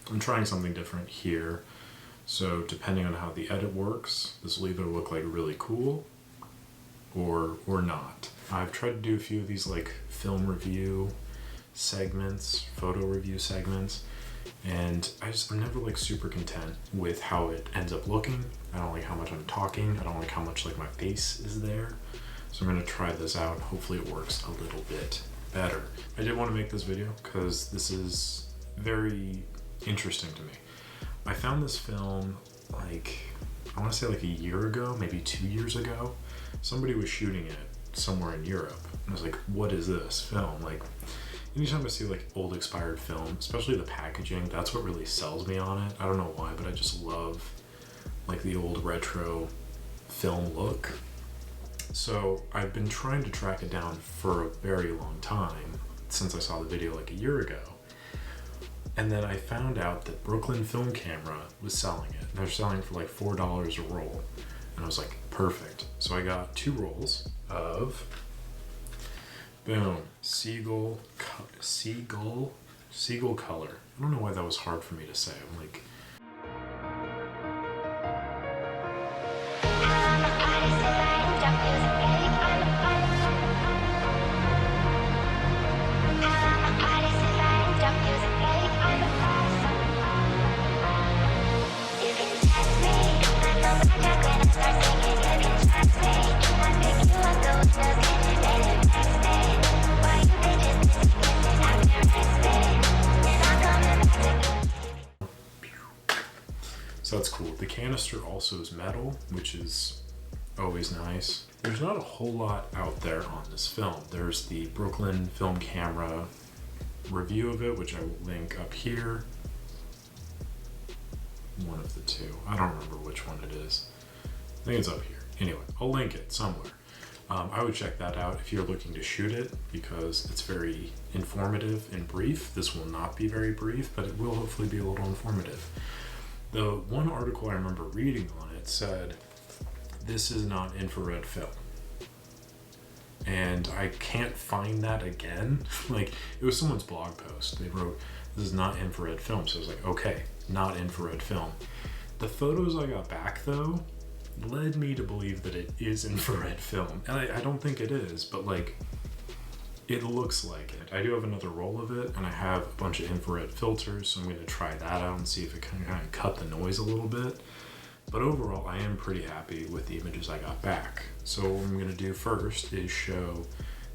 I'm trying something different here. So depending on how the edit works, this will either look like really cool or not. I've tried to do a few of these like film review segments, photo review segments, and I'm never like super content with how it ends up looking. I don't like how much I'm talking. I don't like how much like my face is there. So I'm gonna try this out. Hopefully it works a little bit better. I did want to make this video because this is very interesting to me. I found this film like, I want to say like a year ago, maybe 2 years ago. Somebody was shooting it somewhere in Europe. And I was like, what is this film? Like, anytime I see like old expired film, especially the packaging, that's what really sells me on it. I don't know why, but I just love like the old retro film look. So I've been trying to track it down for a very long time, since I saw the video like a year ago. And then I found out that Brooklyn Film Camera was selling it. They're selling for like $4 a roll. And I was like, perfect. So I got 2 rolls of, boom, Seagull color. I don't know why that was hard for me to say. I'm like, so that's cool. The canister also is metal, which is always nice. There's not a whole lot out there on this film. There's the Brooklyn Film Camera review of it, which I will link up here. One of the two. I don't remember which one it is. I think it's up here. Anyway, I'll link it somewhere. I would check that out if you're looking to shoot it, because it's very informative and brief. This will not be very brief, but it will hopefully be a little informative. The one article I remember reading on it said, this is not infrared film. And I can't find that again. Like, it was someone's blog post. They wrote, this is not infrared film. So I was like, okay, not infrared film. The photos I got back though led me to believe that it is infrared film. And I don't think it is, but like, it looks like it. I do have another roll of it, and I have a bunch of infrared filters, so I'm going to try that out and see if it can kind of cut the noise a little bit. But overall, I am pretty happy with the images I got back. So what I'm going to do first is show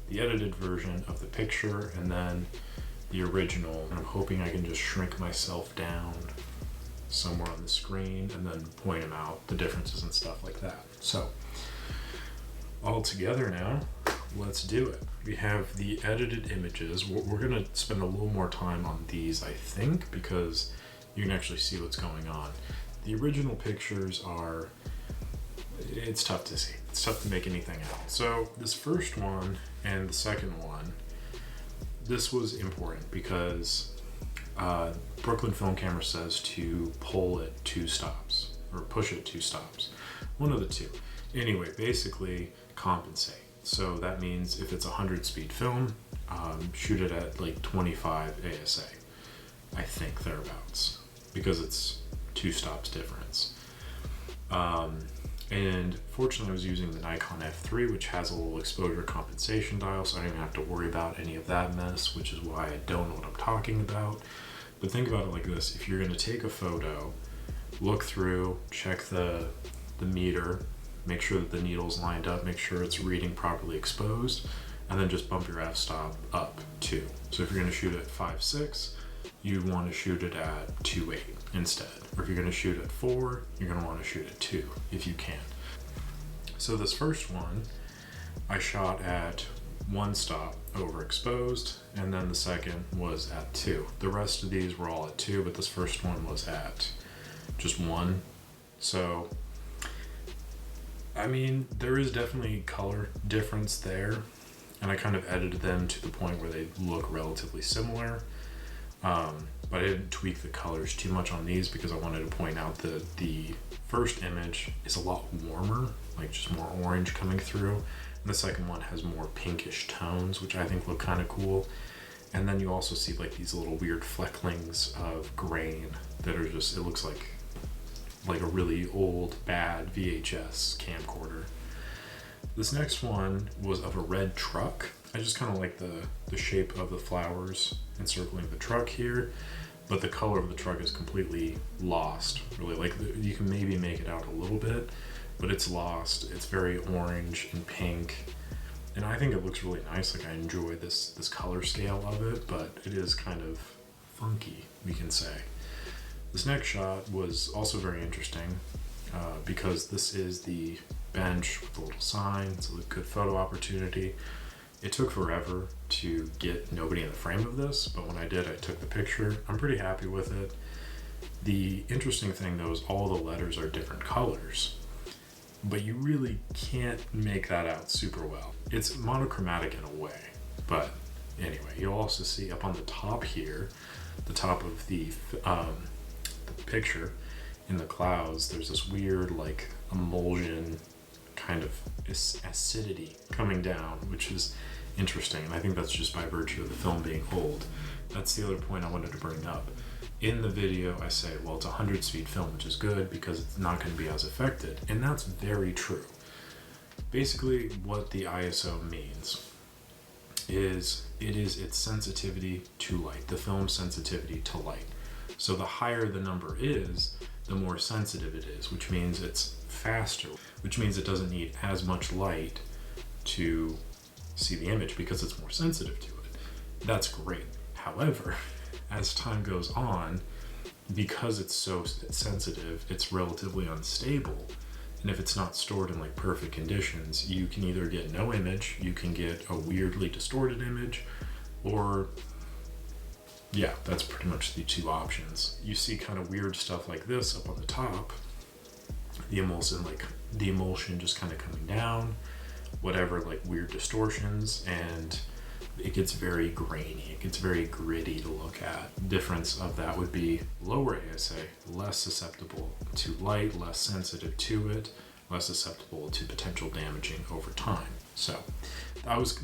the edited version of the picture and then the original. And I'm hoping I can just shrink myself down somewhere on the screen and then point them out, the differences and stuff like that. So all together now, let's do it. We have the edited images. We're going to spend a little more time on these, I think, because you can actually see what's going on. The original pictures are, it's tough to see. It's tough to make anything out. So this first one and the second one, this was important because Brooklyn Film Camera says to pull it 2 stops or push it 2 stops. One of the two. Anyway, basically compensate. So that means if it's 100 speed film, shoot it at like 25 ASA, I think thereabouts, because it's 2 stops difference. And fortunately I was using the Nikon F3, which has a little exposure compensation dial, so I don't even have to worry about any of that mess, which is why I don't know what I'm talking about. But think about it like this: if you're going to take a photo, look through, check the meter, make sure that the needle's lined up, make sure it's reading properly exposed, and then just bump your f-stop up 2. So if you're going to shoot at 5.6, you want to shoot it at 2.8 instead. Or if you're going to shoot at 4, you're going to want to shoot at 2 if you can. So this first one I shot at 1 stop overexposed, and then the second was at 2. The rest of these were all at 2, but this first one was at just 1. So I mean, there is definitely color difference there, and I kind of edited them to the point where they look relatively similar. But I didn't tweak the colors too much on these because I wanted to point out that the first image is a lot warmer, like just more orange coming through. And the second one has more pinkish tones, which I think look kind of cool. And then you also see like these little weird flecklings of grain that are just, it looks like a really old, bad VHS camcorder. This next one was of a red truck. I just kind of like the shape of the flowers encircling the truck here, but the color of the truck is completely lost. Really, like you can maybe make it out a little bit, but it's lost. It's very orange and pink, and I think it looks really nice. Like I enjoy this color scale of it, but it is kind of funky, we can say. This next shot was also very interesting because this is the bench with a little sign. It's a good photo opportunity. It took forever to get nobody in the frame of this, but when I did, I took the picture. I'm pretty happy with it. The interesting thing though is all the letters are different colors, but you really can't make that out super well. It's monochromatic in a way, but anyway, you'll also see up on the top here, the top of the picture in the clouds, there's this weird like emulsion kind of acidity coming down, which is interesting, and I think that's just by virtue of the film being old. That's the other point I wanted to bring up. In the video I say, well, it's 100 speed film, which is good because it's not going to be as affected, and that's very true. Basically what the ISO means is its sensitivity to light, the film's sensitivity to light. So the higher the number is, the more sensitive it is, which means it's faster, which means it doesn't need as much light to see the image because it's more sensitive to it. That's great. However, as time goes on, because it's so sensitive, it's relatively unstable. And if it's not stored in like perfect conditions, you can either get no image, you can get a weirdly distorted image, or yeah, that's pretty much the two options. You see kind of weird stuff like this up on the top, the emulsion just kind of coming down, whatever, like weird distortions, and it gets very grainy, it gets very gritty to look at. Difference of that would be lower ASA, less susceptible to light, less sensitive to it, less susceptible to potential damaging over time. So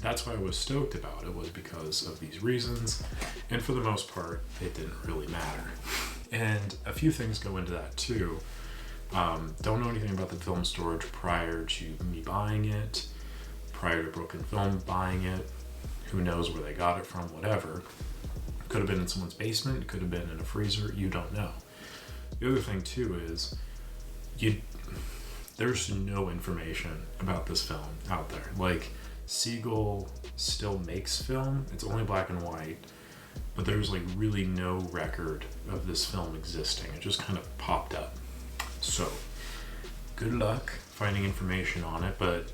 that's why I was stoked about it, was because of these reasons, and for the most part it didn't really matter. And a few things go into that too. Don't know anything about the film storage prior to me buying it, prior to Broken Film buying it. Who knows where they got it from, whatever. Could have been in someone's basement, it could have been in a freezer, you don't know. The other thing too is there's no information about this film out there. Like, Seagull still makes film, it's only black and white, but there's like really no record of this film existing. It just kind of popped up. So good luck finding information on it, but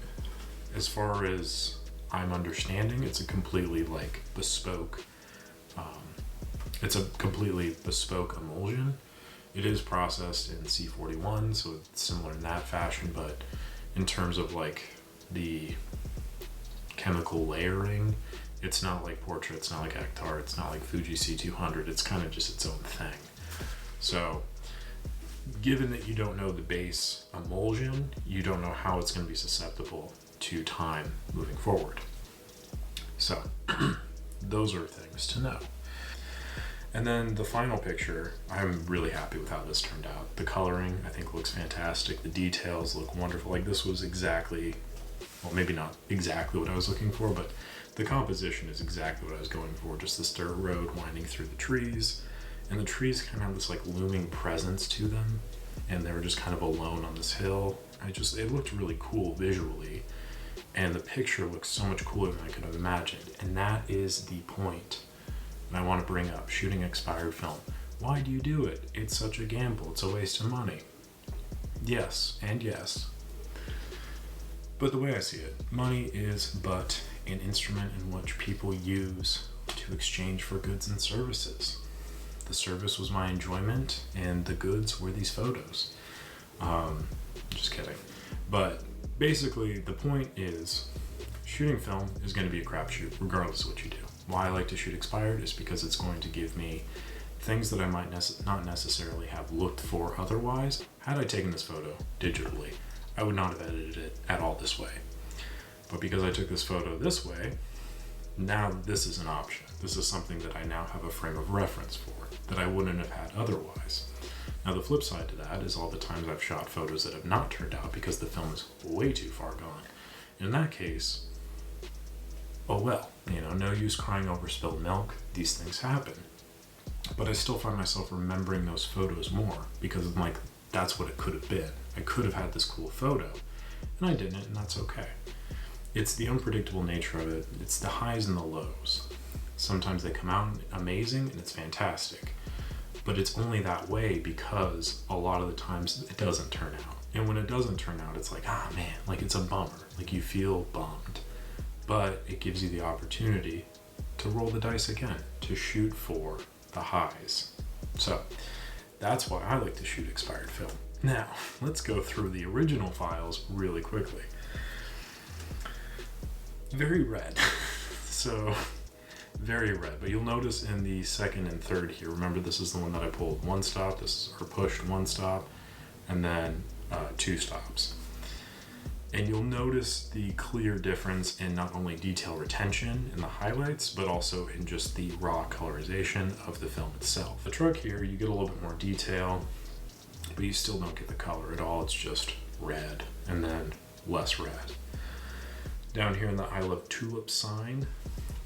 as far as I'm understanding, it's a completely like bespoke emulsion. It is processed in C41, so it's similar in that fashion, but in terms of like the chemical layering, it's not like Portrait, it's not like Ektar, it's not like Fuji C200, it's kind of just its own thing. So given that you don't know the base emulsion, you don't know how it's going to be susceptible to time moving forward. So those are things to know. And then the final picture, I'm really happy with how this turned out. The coloring, I think, looks fantastic. The details look wonderful. Like, this was exactly, well, maybe not exactly what I was looking for, but the composition is exactly what I was going for. Just this dirt road winding through the trees, and the trees kind of have this like looming presence to them, and they were just kind of alone on this hill. It looked really cool visually, and the picture looks so much cooler than I could have imagined. And that is the point that I want to bring up. Shooting expired film. Why do you do it? It's such a gamble. It's a waste of money. Yes, and yes. But the way I see it, money is but an instrument in which people use to exchange for goods and services. The service was my enjoyment, and the goods were these photos. Just kidding. But basically, the point is, shooting film is going to be a crapshoot, regardless of what you do. Why I like to shoot expired is because it's going to give me things that I might not necessarily have looked for otherwise. Had I taken this photo digitally, I would not have edited it at all this way. But because I took this photo this way, Now this is an option. This is something that I now have a frame of reference for, that I wouldn't have had otherwise. Now the flip side to that is all the times I've shot photos that have not turned out because the film is way too far gone. In that case, oh well, no use crying over spilled milk. These things happen. But I still find myself remembering those photos more because I'm like, that's what it could have been. I could have had this cool photo, and I didn't, and that's okay. It's the unpredictable nature of it. It's the highs and the lows. Sometimes they come out amazing and it's fantastic, but it's only that way because a lot of the times it doesn't turn out. And when it doesn't turn out, it's like, man, like it's a bummer. Like you feel bummed, but it gives you the opportunity to roll the dice again, to shoot for the highs. So that's why I like to shoot expired film. Now, let's go through the original files really quickly. Very red. So, very red. But you'll notice in the second and third here, remember this is the one that I pulled one stop, pushed one stop, and then 2 stops. And you'll notice the clear difference in not only detail retention in the highlights, but also in just the raw colorization of the film itself. The truck here, you get a little bit more detail, but you still don't get the color at all. It's just red and then less red. Down here in the I Love Tulip sign,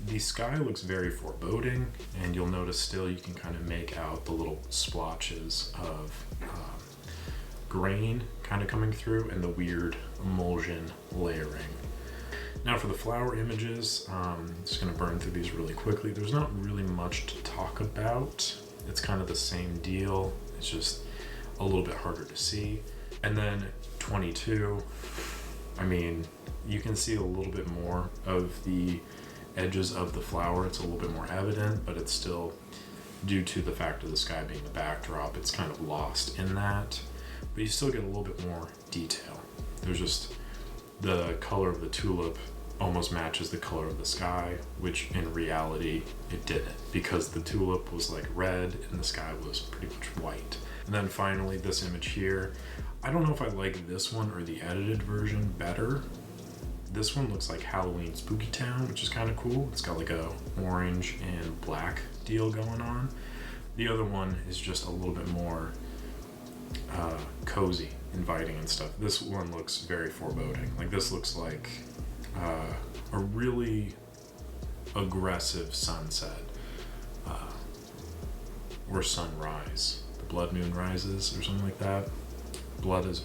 the sky looks very foreboding, and you'll notice still you can kind of make out the little splotches of grain kind of coming through and the weird emulsion layering. Now for the flower images, I'm just going to burn through these really quickly. There's not really much to talk about. It's kind of the same deal. It's just a little bit harder to see. And then 22, I mean, you can see a little bit more of the edges of the flower. It's a little bit more evident, but it's still, due to the fact of the sky being the backdrop, it's kind of lost in that. But you still get a little bit more detail. There's just the color of the tulip almost matches the color of the sky, which in reality it didn't, because the tulip was like red and the sky was pretty much white. And then finally this image here, I don't know if I like this one or the edited version better. This one looks like Halloween Spooky Town, which is kind of cool. It's got like a orange and black deal going on. The other one is just a little bit more cozy, inviting and stuff. This one looks very foreboding. Like this looks like a really aggressive sunset or sunrise. The blood moon rises or something like that. What is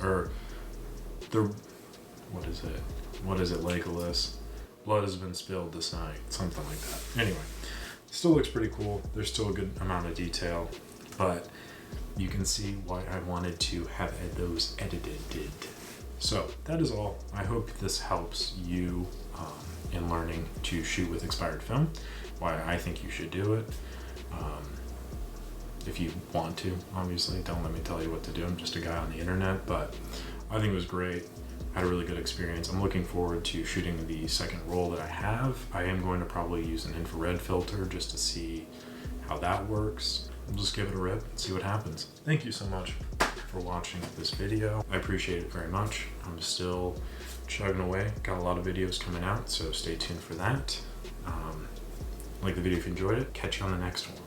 it, Legolas? Blood has been spilled this night, something like that. Anyway, still looks pretty cool. There's still a good amount of detail, but you can see why I wanted to have those edited. So that is all. I hope this helps you in learning to shoot with expired film, why I think you should do it. If you want to, obviously, don't let me tell you what to do. I'm just a guy on the internet, but I think it was great. I had a really good experience. I'm looking forward to shooting the second roll that I have. I am going to probably use an infrared filter just to see how that works. We'll just give it a rip and see what happens. Thank you so much for watching this video. I appreciate it very much. I'm still chugging away. Got a lot of videos coming out, so stay tuned for that. Like the video if you enjoyed it. Catch you on the next one.